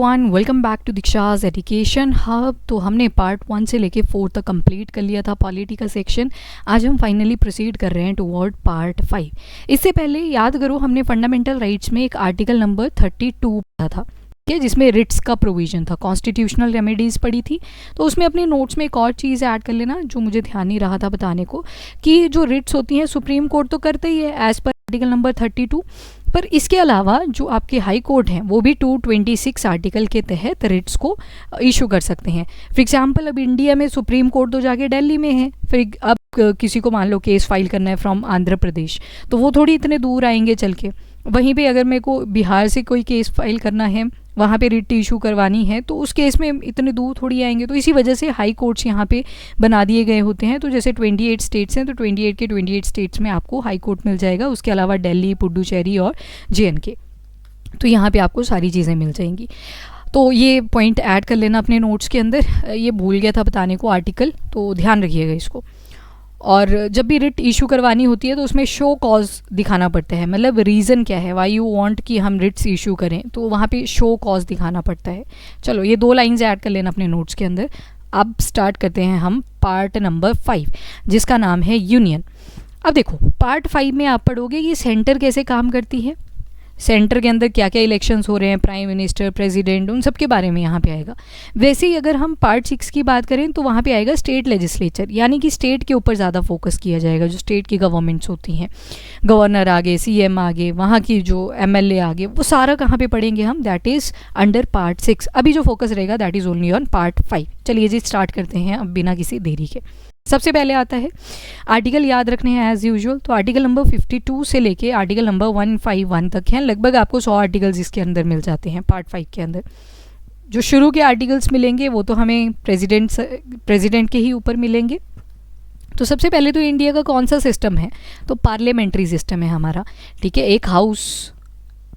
Welcome back to Diksha's education hub. तो हमने part 1 से लेके 4 तक कंप्लीट कर लिया था पॉलिटी का सेक्शन। आज हम फाइनली प्रोसीड कर रहे हैं टुवर्ड पार्ट 5। इससे पहले याद करो हमने फंडामेंटल राइट्स में एक आर्टिकल नंबर 32 पढ़ा था, ठीक है, जिसमें रिट्स का प्रोविजन था, कॉन्स्टिट्यूशनल रेमेडीज़ पढ़ी थी। तो उसमें अपने नोट्स में एक और चीज़ ऐड कर लेना जो मुझे ध्यान नहीं रहा था बताने को, कि जो रिट्स होती हैं सुप्रीम कोर्ट तो करता ही है एज़ पर आर्टिकल नंबर 32, पर इसके अलावा जो आपके हाई कोर्ट हैं वो भी 226 आर्टिकल के तहत रिट्स को इशू कर सकते हैं। फॉर एग्जांपल अब इंडिया में सुप्रीम कोर्ट तो जाके दिल्ली में है, फिर अब किसी को मान लो केस फाइल करना है फ्रॉम आंध्र प्रदेश, तो वो थोड़ी इतने दूर आएंगे चल के। वहीं पे अगर मेरे को बिहार से कोई केस फाइल करना है, वहाँ पे रिट इशू करवानी है, तो उस केस में इतने दूर थोड़ी आएंगे। तो इसी वजह से हाई कोर्ट्स यहाँ पे बना दिए गए होते हैं। तो जैसे 28 स्टेट्स हैं तो 28 के 28 स्टेट्स में आपको हाई कोर्ट मिल जाएगा। उसके अलावा दिल्ली, पुडुचेरी और JNK, तो यहाँ पे आपको सारी चीज़ें मिल जाएंगी। तो ये पॉइंट ऐड कर लेना अपने नोट्स के अंदर, ये भूल गया था बताने को आर्टिकल, तो ध्यान रखिएगा इसको। और जब भी रिट इशू करवानी होती है तो उसमें शो कॉज दिखाना पड़ता है, मतलब रीज़न क्या है, वाई यू वांट कि हम रिट्स इशू करें, तो वहाँ पे शो कॉज दिखाना पड़ता है। चलो ये 2 लाइन्स ऐड कर लेना अपने नोट्स के अंदर। अब स्टार्ट करते हैं हम पार्ट नंबर 5, जिसका नाम है यूनियन। अब देखो पार्ट 5 में आप पढ़ोगे कि सेंटर कैसे काम करती है, सेंटर के अंदर क्या क्या इलेक्शंस हो रहे हैं, प्राइम मिनिस्टर, प्रेसिडेंट, उन सब के बारे में यहाँ पे आएगा। वैसे ही अगर हम पार्ट 6 की बात करें तो वहाँ पे आएगा स्टेट लेजिस्लेचर, यानी कि स्टेट के ऊपर ज़्यादा फोकस किया जाएगा। जो स्टेट की गवर्नमेंट्स होती हैं, गवर्नर आगे, CM आगे, वहाँ की जो MLA आगे, वो सारा कहाँ पे पढ़ेंगे हम, दैट इज़ अंडर पार्ट 6। अभी जो फोकस रहेगा that is only on part 5। चलिए जी स्टार्ट करते हैं अब बिना किसी देरी के। सबसे पहले आता है आर्टिकल, याद रखने हैं एज यूजुअल। तो आर्टिकल नंबर 52 से लेके आर्टिकल नंबर 151 तक हैं। लगभग आपको 100 आर्टिकल्स इसके अंदर मिल जाते हैं पार्ट 5 के अंदर। जो शुरू के आर्टिकल्स मिलेंगे वो तो हमें प्रेसिडेंट के ही ऊपर मिलेंगे। तो सबसे पहले तो इंडिया का कौन सा सिस्टम है, तो पार्लियामेंट्री सिस्टम है हमारा, ठीक है। एक हाउस,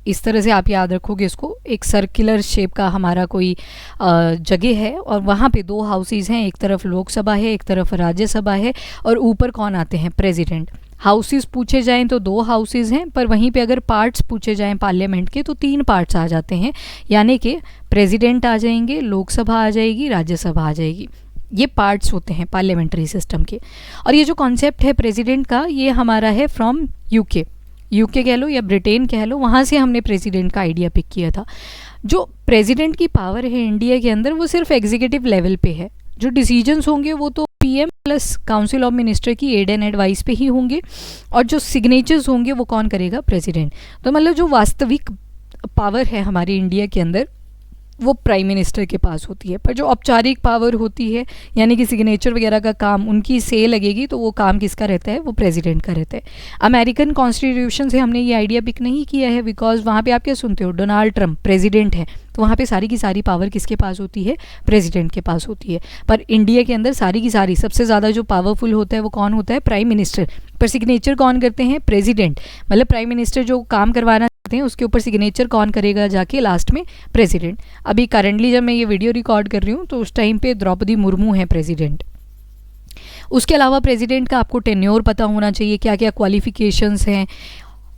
इस तरह से आप याद रखोगे इसको, एक सर्कुलर शेप का हमारा कोई जगह है और वहाँ पे 2 हाउसेज हैं, एक तरफ लोकसभा है, एक तरफ राज्यसभा है, और ऊपर कौन आते हैं, प्रेसिडेंट। हाउसेज पूछे जाएं तो 2 हाउसेज हैं, पर वहीं पे अगर पार्ट्स पूछे जाएं पार्लियामेंट के तो 3 पार्ट्स आ जाते हैं, यानी कि प्रेसिडेंट आ जाएंगे, लोकसभा आ जाएगी, राज्यसभा आ जाएगी। ये पार्ट्स होते हैं पार्लियामेंट्री सिस्टम के। और ये जो कॉन्सेप्ट है प्रेसिडेंट का, ये हमारा है फ्रॉम यूके कह लो या ब्रिटेन कह लो, वहाँ से हमने प्रेसिडेंट का आइडिया पिक किया था। जो प्रेसिडेंट की पावर है इंडिया के अंदर वो सिर्फ एग्जीक्यूटिव लेवल पे है। जो डिसीजंस होंगे वो तो PM plus council of minister की एड एंड एडवाइस पे ही होंगे, और जो सिग्नेचर्स होंगे वो कौन करेगा, प्रेसिडेंट। तो मतलब जो वास्तविक पावर है हमारे इंडिया के अंदर वो प्राइम मिनिस्टर के पास होती है, पर जो औपचारिक पावर होती है यानी कि सिग्नेचर वगैरह का काम उनकी से लगेगी, तो वो काम किसका रहता है, वो प्रेसिडेंट का रहता है। अमेरिकन कॉन्स्टिट्यूशन से हमने ये आइडिया पिक नहीं किया है, बिकॉज वहाँ पे आप क्या सुनते हो, डोनाल्ड ट्रंप प्रेसिडेंट है, तो वहाँ पे सारी की सारी पावर किसके पास होती है, प्रेसिडेंट के पास होती है। पर इंडिया के अंदर सारी की सारी सबसे ज़्यादा जो पावरफुल होता है वो कौन होता है, प्राइम मिनिस्टर। पर सिग्नेचर कौन करते हैं, प्रेसिडेंट। मतलब प्राइम मिनिस्टर जो काम करवाना चाहते हैं उसके ऊपर सिग्नेचर कौन करेगा जाके लास्ट में, प्रेसिडेंट। अभी करंटली जब मैं ये वीडियो रिकॉर्ड कर रही हूँ तो उस टाइम पे द्रौपदी मुर्मू है प्रेसिडेंट। उसके अलावा प्रेसिडेंट का आपको टेन्योर पता होना चाहिए, क्या क्या क्वालिफिकेशंस हैं,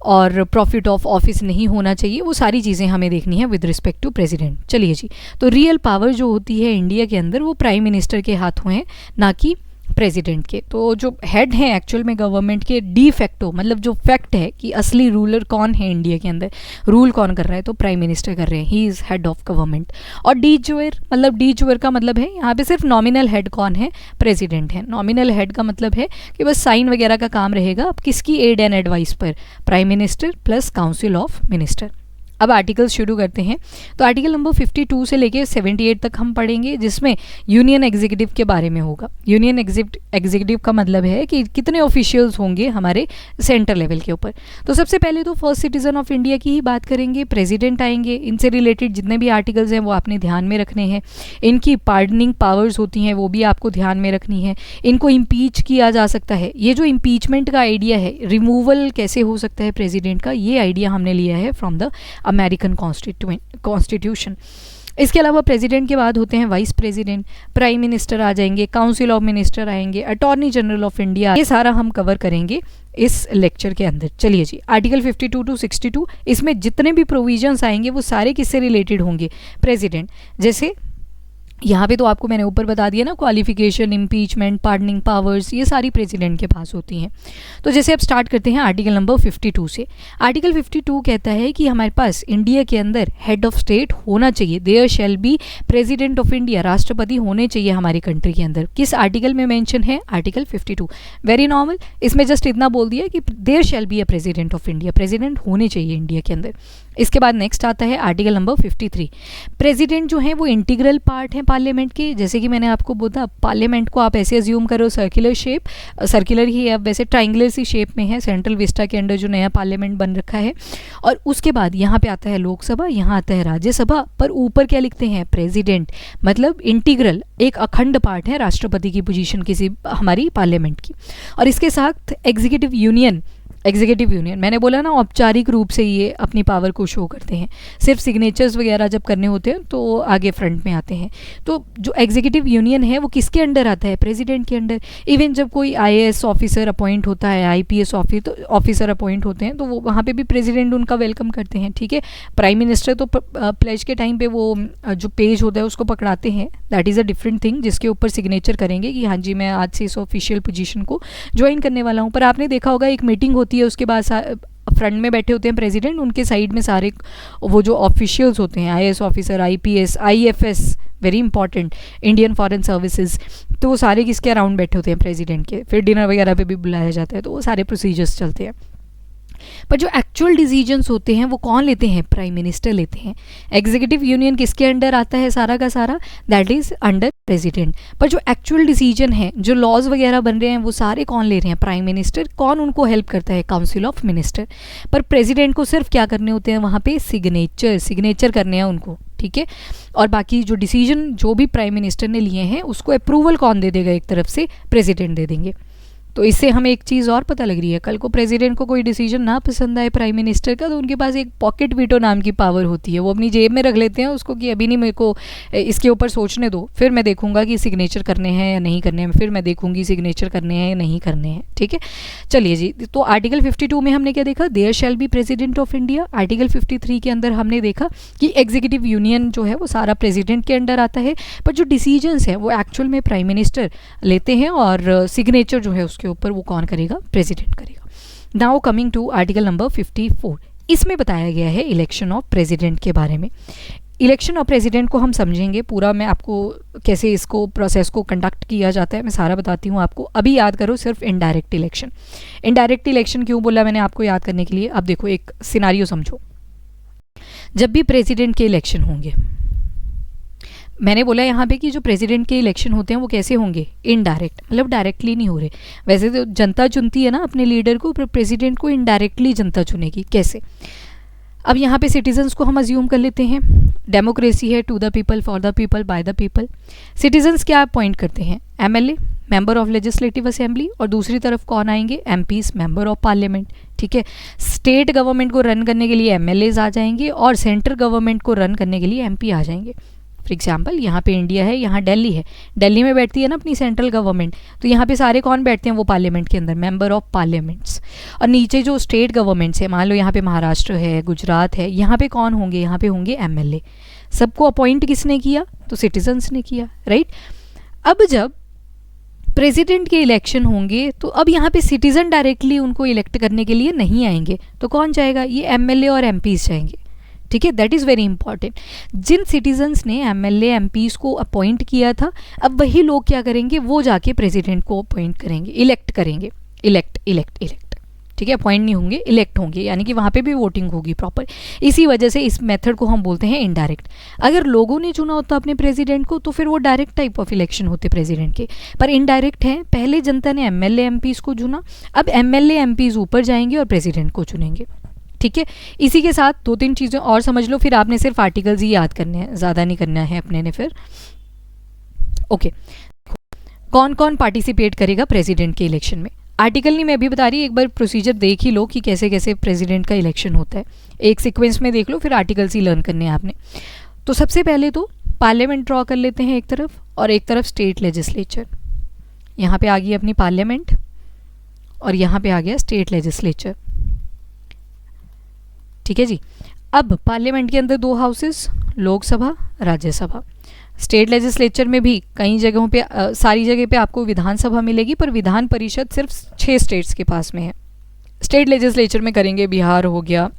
और प्रॉफिट ऑफ ऑफिस नहीं होना चाहिए, वो सारी चीज़ें हमें देखनी है विद रिस्पेक्ट टू प्रेसिडेंट। चलिए जी, तो रियल पावर जो होती है इंडिया के अंदर वो प्राइम मिनिस्टर के हाथों है, ना कि प्रेसिडेंट के। तो जो हेड हैं एक्चुअल में गवर्नमेंट के, डी फैक्टो मतलब जो फैक्ट है कि असली रूलर कौन है इंडिया के अंदर, रूल कौन कर रहा है, तो प्राइम मिनिस्टर कर रहे हैं, he is head of government. और डी ज्योर का मतलब है यहाँ पे सिर्फ नॉमिनल हेड कौन है, प्रेसिडेंट है। नॉमिनल हेड का मतलब है कि बस साइन वगैरह का काम रहेगा, अब किसकी एड एंड एडवाइस पर, prime minister plus council of minister. अब आर्टिकल शुरू करते हैं। तो आर्टिकल नंबर 52 से लेके 78 तक हम पढ़ेंगे, जिसमें यूनियन एग्जीक्यूटिव के बारे में होगा। यूनियन एग्जीक्यूटिव का मतलब है कि कितने ऑफिशियल्स होंगे हमारे सेंटर लेवल के ऊपर। तो सबसे पहले तो फर्स्ट सिटीजन ऑफ इंडिया की ही बात करेंगे, प्रेसिडेंट आएंगे। इनसे रिलेटेड जितने भी आर्टिकल्स हैं वो आपने ध्यान में रखने हैं। इनकी पार्डनिंग पावर्स होती हैं वो भी आपको ध्यान में रखनी है। इनको इम्पीच किया जा सकता है, ये जो इम्पीचमेंट का आइडिया है, रिमूवल कैसे हो सकता है प्रेसिडेंट का, ये आइडिया हमने लिया है फ्रॉम द अमेरिकन कॉन्स्टिट्यूशन। इसके अलावा प्रेसिडेंट के बाद होते हैं वाइस प्रेसिडेंट, प्राइम मिनिस्टर आ जाएंगे, काउंसिल ऑफ मिनिस्टर आएंगे, अटॉर्नी जनरल ऑफ इंडिया, ये सारा हम कवर करेंगे इस लेक्चर के अंदर। चलिए जी, आर्टिकल 52 टू 62, इसमें जितने भी प्रोविजंस आएंगे वो सारे किससे रिलेटेड होंगे, प्रेसिडेंट। जैसे यहाँ पे तो आपको मैंने ऊपर बता दिया ना, क्वालिफिकेशन, इम्पीचमेंट, पार्डनिंग पावर्स, ये सारी प्रेसिडेंट के पास होती हैं। तो जैसे अब स्टार्ट करते हैं आर्टिकल नंबर 52 से। आर्टिकल 52 कहता है कि हमारे पास इंडिया के अंदर हेड ऑफ स्टेट होना चाहिए, there shall be president of India, राष्ट्रपति होने चाहिए हमारी कंट्री के अंदर। किस आर्टिकल में मेंशन है, आर्टिकल 52। वेरी नॉर्मल, इसमें जस्ट इतना बोल दिया कि there shall be a president of India, president होने चाहिए इंडिया के अंदर। इसके बाद नेक्स्ट आता है आर्टिकल नंबर 53। प्रेसिडेंट जो है वो इंटीग्रल पार्ट है पार्लियामेंट के। जैसे कि मैंने आपको बोला, पार्लियामेंट को आप ऐसे अज्यूम करो सर्कुलर शेप, सर्कुलर ही है, अब वैसे ट्राइंगुलर सी शेप में है सेंट्रल विस्टा के अंडर जो नया पार्लियामेंट बन रखा है। और उसके बाद यहाँ पे आता है लोकसभा, यहाँ आता है राज्यसभा, पर ऊपर क्या लिखते हैं, प्रेसिडेंट, मतलब इंटीग्रल, एक अखंड पार्ट है राष्ट्रपति की पोजीशन किसी हमारी पार्लियामेंट की। और इसके साथ एग्जीक्यूटिव यूनियन, एग्जीक्यूटिव यूनियन मैंने बोला ना, औपचारिक रूप से ये अपनी पावर को शो करते हैं, सिर्फ सिग्नेचर्स वगैरह जब करने होते हैं तो आगे फ्रंट में आते हैं। तो जो एग्जीक्यूटिव यूनियन है वो किसके अंडर आता है, प्रेसिडेंट के अंडर। इवन जब कोई आईएएस ऑफिसर अपॉइंट होता है, आईपीएस ऑफिसर अपॉइंट होते हैं, तो वो वहाँ पे भी प्रेसिडेंट उनका वेलकम करते हैं, ठीक है। प्राइम मिनिस्टर तो प्लेज के टाइम पे वो जो पेज होता है उसको पकड़ाते हैं, that is a different thing, जिसके ऊपर सिग्नेचर करेंगे कि हाँ जी मैं आज से इस ऑफिशियल पोजीशन को ज्वाइन करने वाला हूँ। पर आपने देखा होगा एक मीटिंग होती है, उसके बाद फ्रंट में बैठे होते हैं प्रेसिडेंट, उनके साइड में सारे वो जो ऑफिशियल्स होते हैं, IAS officer, IPS, IFS, very important, Indian foreign services, तो वो सारे किसके अराउंड बैठे होते हैं, प्रेसिडेंट के। फिर डिनर वगैरह पे भी बुलाया जाता है, तो वो सारे प्रोसीजर्स चलते हैं। पर जो एक्चुअल डिसीजंस होते हैं वो कौन लेते हैं, प्राइम मिनिस्टर लेते हैं। एग्जीक्यूटिव यूनियन किसके अंडर आता है सारा का सारा, दैट इज अंडर प्रेसिडेंट। पर जो एक्चुअल डिसीजन है, जो लॉज वगैरह बन रहे हैं, वो सारे कौन ले रहे हैं, प्राइम मिनिस्टर। कौन उनको हेल्प करता है, काउंसिल ऑफ मिनिस्टर। पर प्रेसिडेंट को सिर्फ क्या करने होते हैं वहाँ पे, सिग्नेचर करने हैं उनको, ठीक है। और बाकी जो डिसीजन जो भी प्राइम मिनिस्टर ने लिए हैं उसको अप्रूवल कौन दे देगा, एक तरफ से प्रेसिडेंट दे देंगे। तो इससे हमें एक चीज़ और पता लग रही है, कल को प्रेसिडेंट को कोई डिसीजन ना पसंद आए प्राइम मिनिस्टर का, तो उनके पास एक पॉकेट वीटो नाम की पावर होती है, वो अपनी जेब में रख लेते हैं उसको कि अभी नहीं, मेरे को इसके ऊपर सोचने दो, फिर मैं देखूंगा कि सिग्नेचर करने हैं या नहीं करने हैं, फिर मैं देखूंगी सिग्नेचर करने हैं या नहीं करने हैं, ठीक है। चलिए जी, तो आर्टिकल 52 में हमने क्या देखा, there shall be president of India. Article 53 के अंदर हमने देखा कि एग्जीक्यूटिव यूनियन जो है वो सारा प्रेसिडेंट के अंडर आता है, पर जो डिसीजंस हैं वो एक्चुअल में प्राइम मिनिस्टर लेते हैं, और सिग्नेचर जो है उसके ऊपर वो कौन करेगा, प्रेसिडेंट करेगा। Now coming to article number 54, इसमें बताया गया है इलेक्शन ऑफ प्रेसिडेंट के बारे में। इलेक्शन ऑफ प्रेसिडेंट को हम समझेंगे पूरा, मैं आपको कैसे इसको प्रोसेस को कंडक्ट किया जाता है मैं सारा बताती हूँ आपको। अभी याद करो सिर्फ इनडायरेक्ट इलेक्शन। इनडायरेक्ट इलेक्शन क्यों बोला मैंने आपको याद करने के लिए, अब देखो एक सिनारियो समझो। जब भी प्रेसिडेंट के इलेक्शन होंगे, मैंने बोला यहाँ पे कि जो प्रेसिडेंट के इलेक्शन होते हैं वो कैसे होंगे, इनडायरेक्ट, मतलब डायरेक्टली नहीं हो रहे। वैसे तो जनता चुनती है ना अपने लीडर को, पर प्रेसिडेंट को इनडायरेक्टली जनता चुनेगी। कैसे, अब यहाँ पे सिटीजन्स को हम अज्यूम कर लेते हैं, डेमोक्रेसी है, to the people, for the people, by the people. Citizens क्या अपॉइंट करते हैं, MLA, member of legislative assembly, और दूसरी तरफ कौन आएंगे, एमपीज, मेंबर ऑफ पार्लियामेंट, ठीक है। स्टेट गवर्नमेंट को रन करने के लिए एमएलएज आ जाएंगे, और सेंट्रल गवर्नमेंट को रन करने के लिए एमपी आ जाएंगे। फॉर एग्जाम्पल यहाँ पे इंडिया है, यहाँ दिल्ली है, दिल्ली में बैठती है ना अपनी सेंट्रल गवर्नमेंट, तो यहाँ पे सारे कौन बैठते हैं, वो पार्लियामेंट के अंदर, मेंबर ऑफ पार्लियामेंट्स। और नीचे जो स्टेट गवर्नमेंट्स है, मान लो यहाँ पे महाराष्ट्र है, गुजरात है, यहाँ पे कौन होंगे, यहाँ पे होंगे एमएलए। सबको अपॉइंट किसने किया, तो सिटीजन्स ने किया, राइट। अब जब प्रेसिडेंट के इलेक्शन होंगे तो अब यहाँ पे सिटीजन डायरेक्टली उनको इलेक्ट करने के लिए नहीं आएंगे, तो कौन जाएगा, ये एमएलए और एमपीज जाएंगे, ठीक है। That is very important. जिन सिटीजन्स ने एमएलए एमपीज को अपॉइंट किया था, अब वही लोग क्या करेंगे, वो जाके प्रेसिडेंट को अपॉइंट करेंगे, इलेक्ट करेंगे, इलेक्ट, ठीक है। अपॉइंट नहीं होंगे, इलेक्ट होंगे, यानी कि वहाँ पे भी वोटिंग होगी प्रॉपर। इसी वजह से इस मेथड को हम बोलते हैं इनडायरेक्ट। अगर लोगों ने चुना होता अपने प्रेसिडेंट को तो फिर वो डायरेक्ट टाइप ऑफ इलेक्शन होते प्रेसिडेंट के, पर इनडायरेक्ट है। पहले जनता ने एमएलए एमपीज को चुना, अब एमएलए एमपीज ऊपर जाएंगे और प्रेसिडेंट को चुनेंगे, ठीक है। इसी के साथ दो तीन चीज़ें और समझ लो, फिर आपने सिर्फ आर्टिकल्स ही याद करने हैं, ज़्यादा नहीं करना है अपने ने फिर, ओके। कौन कौन पार्टिसिपेट करेगा प्रेसिडेंट के इलेक्शन में, आर्टिकल नहीं मैं अभी बता रही, एक बार प्रोसीजर देख ही लो कि कैसे कैसे प्रेसिडेंट का इलेक्शन होता है, एक सीक्वेंस में देख लो, फिर आर्टिकल्स ही लर्न करने हैं आपने। तो सबसे पहले तो पार्लियामेंट ड्रॉ कर लेते हैं एक तरफ, और एक तरफ स्टेट लेजिस्लेचर। यहाँ पे आ गई अपनी पार्लियामेंट और यहाँ पे आ गया स्टेट लेजिस्लेचर। ठीक है जी। अब पार्लियामेंट के अंदर 2 houses, Lok Sabha, Rajya Sabha. State legislature में भी कई जगहों पे सारी जगह पे आपको विधानसभा मिलेगी, पर विधान परिषद सिर्फ 6 स्टेट्स के पास में है। स्टेट लेजिस्लेचर में करेंगे बिहार हो गया,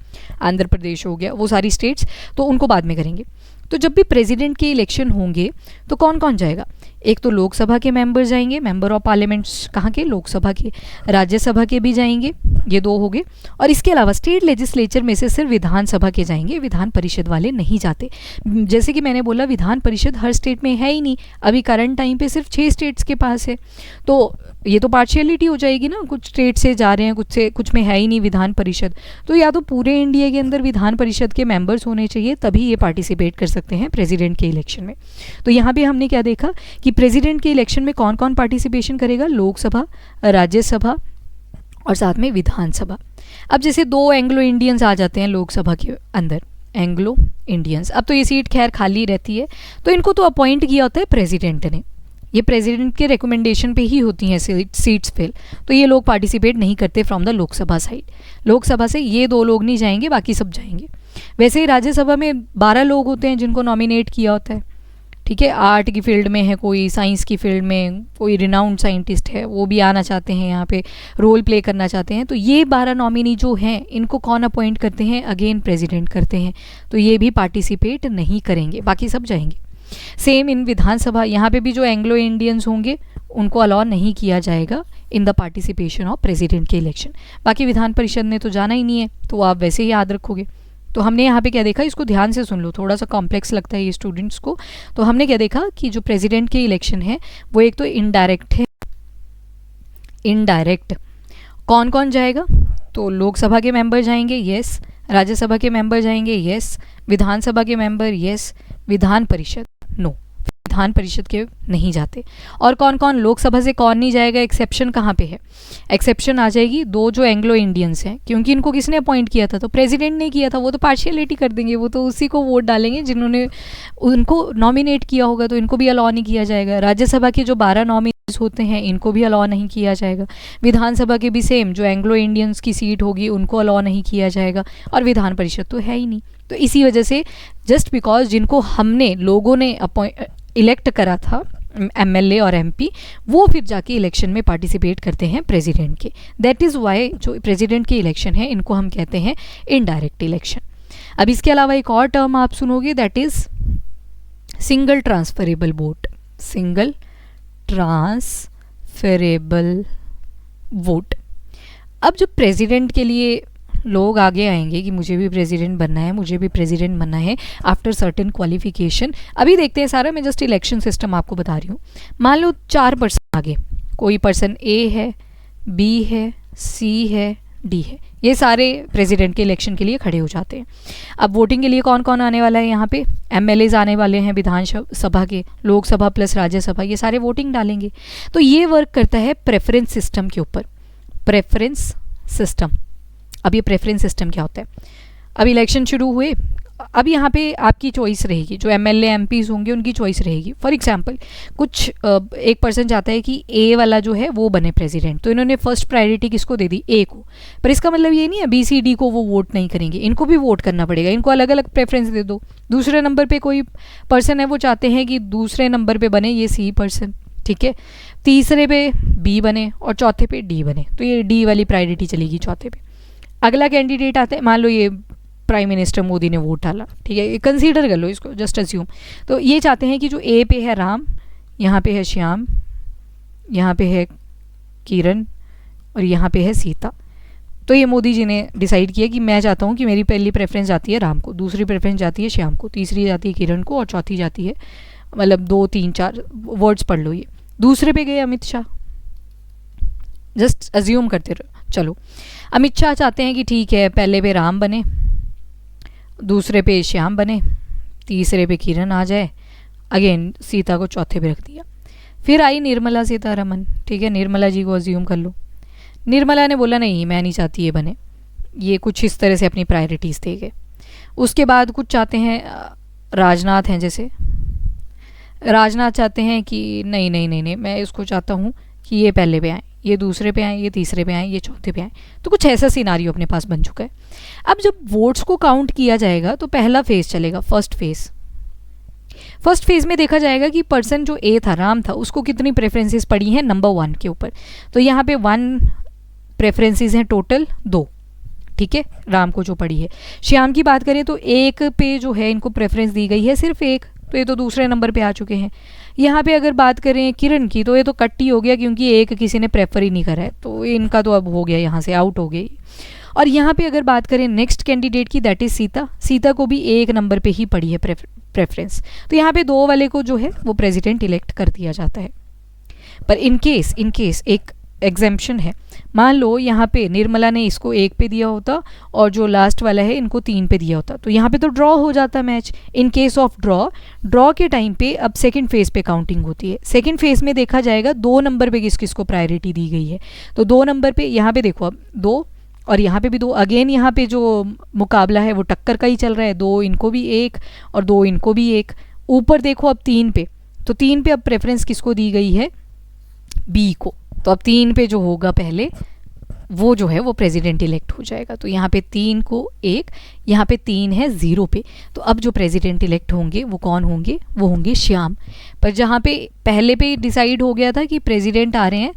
आंध्र प्रदेश हो गया, वो सारी स्टेट्स, तो उनको बाद में करेंगे। तो जब भी प्रेसिडेंट के इलेक्शन होंगे तो कौन कौन जाएगा? एक तो लोकसभा के मेंबर जाएंगे, मेंबर ऑफ पार्लियामेंट्स कहाँ के? लोकसभा के। राज्यसभा के भी जाएंगे, ये 2 हो गए। और इसके अलावा स्टेट लेजिस्लेचर में से सिर्फ विधानसभा के जाएंगे, विधान परिषद वाले नहीं जाते। जैसे कि मैंने बोला, विधान परिषद हर स्टेट में है ही नहीं, अभी करंट टाइम पे सिर्फ 6 स्टेट्स के पास है। तो ये तो पार्शियलिटी हो जाएगी ना, कुछ स्टेट से जा रहे हैं, कुछ में है ही नहीं विधान परिषद। तो या तो पूरे इंडिया के अंदर विधान परिषद के मेंबर्स होने चाहिए, तभी ये पार्टिसिपेट कर सकते हैं प्रेसिडेंट के इलेक्शन में। तो यहाँ पे हमने क्या देखा कि प्रेसिडेंट के इलेक्शन में कौन कौन पार्टिसिपेशन करेगा? लोकसभा, राज्यसभा और साथ में विधानसभा। अब जैसे 2 एंग्लो इंडियंस आ जाते हैं लोकसभा के अंदर, एंग्लो इंडियंस। अब तो ये सीट खैर खाली रहती है, तो इनको तो अपॉइंट किया होता है प्रेसिडेंट ने, ये प्रेसिडेंट के रिकमेंडेशन पे ही होती हैं सीट्स फिल। तो ये लोग पार्टिसिपेट नहीं करते from the Lok Sabha side. Lok Sabha से ये 2 लोग नहीं जाएंगे, बाकी सब जाएंगे। वैसे ही राज्यसभा में 12 लोग होते हैं जिनको नॉमिनेट किया होता है। ठीक है, आर्ट की फील्ड में है कोई, साइंस की फील्ड में कोई रिनाउंड साइंटिस्ट है, वो भी आना चाहते हैं यहाँ पे, रोल प्ले करना चाहते हैं। तो ये 12 नॉमिनी जो हैं, इनको कौन अपॉइंट करते हैं? अगेन प्रेसिडेंट करते हैं। तो ये भी पार्टिसिपेट नहीं करेंगे, बाकी सब जाएंगे। सेम इन विधानसभा, यहाँ पे भी जो एंग्लो इंडियंस होंगे उनको अलाउ नहीं किया जाएगा in the participation of president के इलेक्शन। बाकी विधान परिषद ने तो जाना ही नहीं है, तो आप वैसे ही याद रखोगे। तो हमने यहाँ पे क्या देखा, इसको ध्यान से सुन लो, थोड़ा सा कॉम्प्लेक्स लगता है ये स्टूडेंट्स को। तो हमने क्या देखा कि जो प्रेसिडेंट के इलेक्शन है वो एक तो इनडायरेक्ट है। इनडायरेक्ट कौन कौन जाएगा? तो लोकसभा के मेंबर जाएंगे, यस। राज्यसभा के मेंबर जाएंगे, यस। विधानसभा के member, yes. Vidhan Parishad, no, Vidhan Parishad के नहीं जाते। और कौन कौन? लोकसभा से कौन नहीं जाएगा? एक्सेप्शन कहाँ पे है? एक्सेप्शन आ जाएगी 2 जो एंग्लो इंडियंस हैं, क्योंकि इनको किसने अपॉइंट किया था? तो प्रेसिडेंट ने किया था। वो तो पार्शियलिटी कर देंगे, वो तो उसी को वोट डालेंगे जिन्होंने उनको नॉमिनेट किया होगा, तो इनको भी अलाउ नहीं किया जाएगा। राज्यसभा के जो 12 नॉमिनीज होते हैं, इनको भी अलाउ नहीं किया जाएगा। विधानसभा के भी सेम, जो एंग्लो इंडियंस की सीट होगी उनको अलाउ नहीं किया जाएगा। और विधान परिषद तो है ही नहीं। तो इसी वजह से जस्ट बिकॉज जिनको हमने लोगों ने इलेक्ट करा था, एमएलए और एमपी, वो फिर जाके इलेक्शन में पार्टिसिपेट करते हैं प्रेसिडेंट के। दैट इज़ वाई जो प्रेसिडेंट के इलेक्शन है इनको हम कहते हैं इनडायरेक्ट इलेक्शन। अब इसके अलावा एक और टर्म आप सुनोगे, that is single transferable vote. Single transferable vote. अब जब प्रेसिडेंट के लिए लोग आगे आएंगे कि मुझे भी प्रेसिडेंट बनना है, मुझे भी प्रेसिडेंट बनना है आफ्टर सर्टेन क्वालिफिकेशन। अभी देखते हैं सारा, मैं जस्ट इलेक्शन सिस्टम आपको बता रही हूँ। मान लो 4 पर्सन आगे, कोई पर्सन ए है, बी है, सी है, डी है, ये सारे प्रेसिडेंट के इलेक्शन के लिए खड़े हो जाते हैं। अब वोटिंग के लिए कौन कौन आने वाला है? यहाँ पे एमएलएज आने वाले हैं विधानसभा के, लोकसभा प्लस राज्यसभा, ये सारे वोटिंग डालेंगे। तो ये वर्क करता है प्रेफरेंस सिस्टम के ऊपर। Preference system. अब ये प्रेफरेंस सिस्टम क्या होता है? अब इलेक्शन शुरू हुए, अब यहाँ पे आपकी चॉइस रहेगी, जो एमएलए एमपीज होंगे उनकी चॉइस रहेगी। फॉर एग्जांपल कुछ एक पर्सन चाहता है कि ए वाला जो है वो बने प्रेसिडेंट, तो इन्होंने फर्स्ट प्रायोरिटी किसको दे दी? ए को। पर इसका मतलब ये नहीं है बी सी डी को वो वोट नहीं करेंगे, इनको भी वोट करना पड़ेगा, इनको अलग अलग प्रेफरेंस दे दो। दूसरे नंबर पर कोई पर्सन है, वो चाहते हैं कि दूसरे नंबर पर बने ये सी पर्सन, ठीक है, तीसरे पे बी बने और चौथे पे डी बने, तो ये डी वाली प्रायोरिटी चलेगी चौथे पे। अगला कैंडिडेट आता है, मान लो ये प्राइम मिनिस्टर मोदी ने वोट डाला, ठीक है, कंसीडर कर लो इसको, जस्ट अज्यूम। तो ये चाहते हैं कि जो ए पे है राम, यहाँ पे है श्याम, यहाँ पे है किरण और यहाँ पे है सीता। तो ये मोदी जी ने डिसाइड किया कि मैं चाहता हूँ कि मेरी पहली प्रेफरेंस जाती है राम को, दूसरी प्रेफरेंस जाती है श्याम को, तीसरी जाती है किरण को और चौथी जाती है, मतलब 2 3 4 वर्ड्स पढ़ लो ये। दूसरे पे गए अमित शाह, जस्ट अज्यूम करते रहो। चलो, अमित शाह चाहते हैं कि ठीक है पहले पे राम बने, दूसरे पे श्याम बने, तीसरे पे किरण आ जाए, अगेन सीता को चौथे पे रख दिया। फिर आई निर्मला सीतारमन, ठीक है, निर्मला जी को अज्यूम कर लो। निर्मला ने बोला नहीं मैं नहीं चाहती ये बने, ये कुछ इस तरह से अपनी प्रायोरिटीज़ दे गए। उसके बाद कुछ चाहते हैं राजनाथ हैं, जैसे राजनाथ चाहते हैं कि नहीं नहीं नहीं नहीं, मैं इसको चाहता हूँ कि ये पहले पे आए, ये दूसरे पे आए, ये तीसरे पे आए, ये चौथे पे आए। तो कुछ ऐसा सिनारियो अपने पास बन चुका है। अब जब वोट्स को काउंट किया जाएगा तो पहला फेज चलेगा, फर्स्ट फेज। फर्स्ट फेज में देखा जाएगा कि पर्सन जो ए था, राम था, उसको कितनी प्रेफरेंसेस पड़ी हैं नंबर 1 के ऊपर। तो यहाँ पे 1 प्रेफरेंसेस हैं टोटल 2, ठीक है, राम को जो पड़ी है। श्याम की बात करें तो 1 पे जो है इनको प्रेफरेंस दी गई है, सिर्फ 1, तो ये तो दूसरे नंबर पे आ चुके हैं। यहाँ पे अगर बात करें किरण की, तो ये तो कट्टी हो गया, क्योंकि 1 किसी ने प्रेफर ही नहीं करा है, तो इनका तो अब हो गया, यहाँ से आउट हो गई। और यहाँ पे अगर बात करें नेक्स्ट कैंडिडेट की, दैट इज सीता, सीता को भी 1 नंबर पे ही पड़ी है प्रेफरेंस। तो यहाँ पे 2 वाले को जो है वो प्रेसिडेंट इलेक्ट कर दिया जाता है। पर इन केस एक एग्जेम्पशन है। मान लो यहाँ पे निर्मला ने इसको 1 पे दिया होता और जो लास्ट वाला है इनको 3 पे दिया होता, तो यहाँ पे तो ड्रॉ हो जाता match. In case of draw के टाइम पे अब सेकंड फेज पे काउंटिंग होती है। सेकंड फेज में देखा जाएगा 2 नंबर पे किस किस को प्रायोरिटी दी गई है। तो 2 नंबर पे यहाँ पे देखो, अब 2 और यहाँ पे भी 2, अगेन यहाँ पे जो मुकाबला है वो टक्कर का ही चल रहा है, 2 इनको भी 1 और 2 इनको भी 1। ऊपर देखो अब 3 पे, तो 3 पे अब प्रेफरेंस किसको दी गई है, बी को। तो अब 3 पे जो होगा पहले वो जो है वो प्रेसिडेंट इलेक्ट हो जाएगा। तो यहाँ पे 3 को 1, यहाँ पे 3 है 0 पे। तो अब जो प्रेसिडेंट इलेक्ट होंगे वो कौन होंगे, वो होंगे श्याम। पर जहाँ पे पहले पे डिसाइड हो गया था कि प्रेसिडेंट आ रहे हैं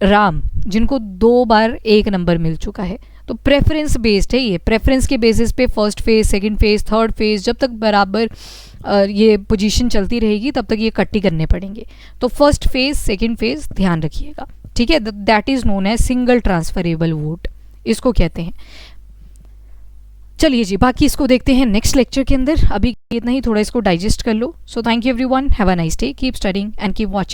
राम, जिनको 2 बार 1 नंबर मिल चुका है। तो प्रेफरेंस बेस्ड है ये, प्रेफरेंस के बेसिस पे first phase, second phase, third phase, जब तक बराबर ये पोजीशन चलती रहेगी तब तक ये कट्टी करने पड़ेंगे। तो फर्स्ट फेज, सेकंड फेज ध्यान रखिएगा, ठीक है। That is known as single transferable vote, इसको कहते हैं। चलिए जी, बाकी इसको देखते हैं नेक्स्ट लेक्चर के अंदर। अभी इतना ही, थोड़ा इसको डाइजेस्ट कर लो। So thank you everyone, have a nice day, keep studying and keep watching.